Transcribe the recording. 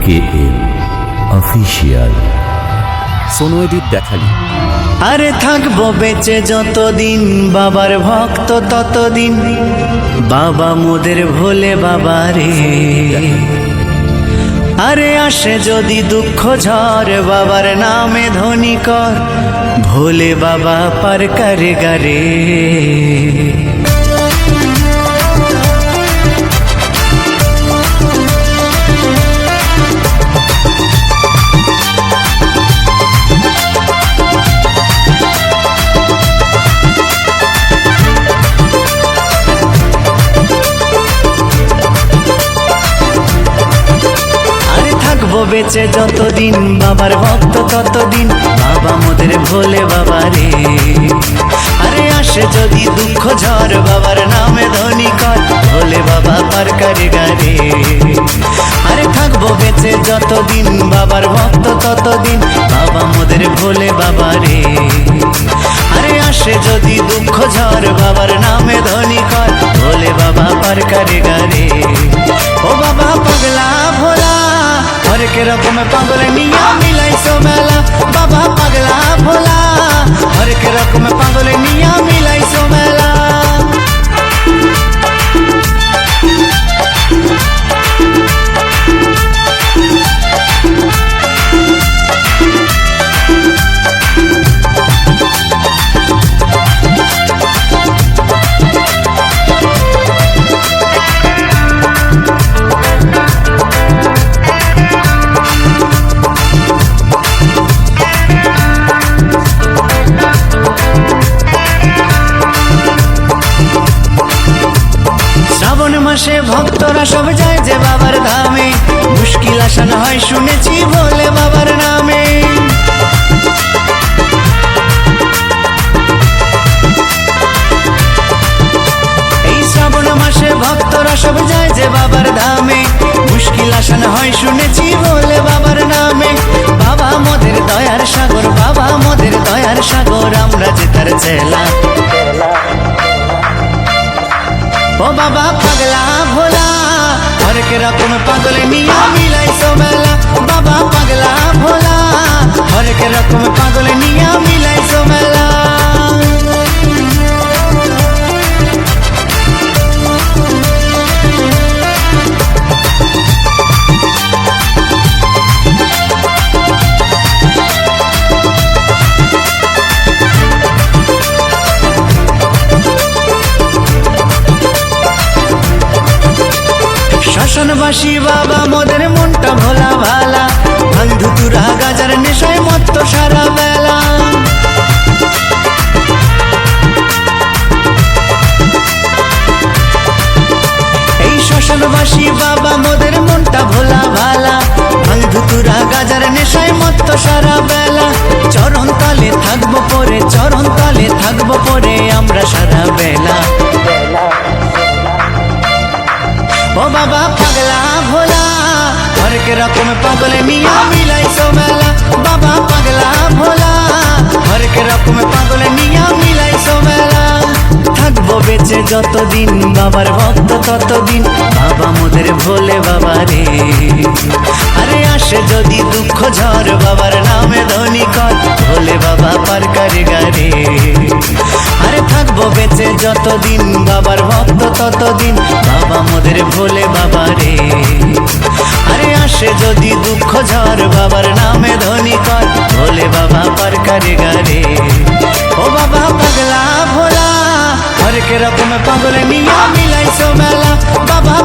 KM official. Sonu edit দেখালি। আরে থাকবো বেঁচে যতদিন বাবার ভক্ত ততদিন, বাবা মোদের ভোলে বাবা রে। আরে আসে যদি দুঃখ ঝড় বাবার নামে ধ্বনি কর, ভোলে বাবা পার করে গারে। বেঁচে যতদিন বাবার ভক্ত ততদিন, বাবা মোদের ভোলে বাবা রে। আরে আসে যদি দুঃখ ঝড় বাবার নামে ধ্বনি কর, ভোলে বাবা পার করে গারে। আরে থাকবো বেঁচে যতদিন বাবার ভক্ত ততদিন, বাবা মোদের ভোলে বাবা রে। আরে আসে যদি দুঃখ ঝড় বাবার নামে ধ্বনি কর, ভোলে বাবা পার করে গারে। ও বাবা পাগলা ভোলা হরেক রকম পাগল নিয়া মিলাইছো মেলা, বাবা পাগলা ভোলা হরেক রকম পাগল নিয়া মিলাইছো মেলা। মাসে ভক্তরা সব যায় যে বাবার ধামে, মুশকিল আসান হয় শুনেছি ভোলে বাবার নামে। এই শ্রাবণ মাসে ভক্তরা সব যায় যে বাবার ধামে, মুশকিল আসান হয় শুনেছি ভোলে বাবার নামে। বাবা মোদের দয়ার সাগর, বাবা মোদের দয়ার সাগর, আমরা যে তার চেলা। ও বাবা পাগলা ভোলা হরেক রকম পাগল নিয়া মিলাইছো মেলা, বাবা পাগলা ভোলা হরেক রকম পাগল নিয়া মিলাইছো মেলা। শ্মশানবাসী বাবা মোদের মনটা ভোলা ভালা, ভাঙ ধুতুরা গাজার নেশায় মত্ত সারা বেলা। এই শ্মশানবাসী বাবা মোদের মনটা ভোলা ভালা, ভাঙ ধুতুরা গাজার নেশায় মত্ত সারা বেলা। চরণ তলে থাকবো পরে, চরণ তলে থাকবো পরে আমরা সারা বেলা। ও বাবা পাগলা ভোলা হরেক রকম পাগল নিয়া মিলাইছো মেলা, বাবা পাগলা ভোলা হরেক রকম পাগল নিয়া মিলাইছো মেলা। থাকবো বেঁচে যতদিন বাবার ভক্ত ততদিন, বাবা মোদের ভোলে বাবা রে। আরে আসে যদি দুঃখ ঝড় বাবার নামে ধ্বনি কর, ভোলে বাবা পার করে গারে। আরে থাকবো বেঁচে যতদিন বাবার ভক্ত ততদিন, বাবা মোদের ভোলে বাবা রে। আরে আসে যদি দুঃখ ঝড় বাবার নামে ধ্বনি কর, ভোলে বাবা পার করে গারে। ও বাবা পাগলা ভোলা হরেক রকম পাগল নিয়া মিলাইছো মেলা, বাবা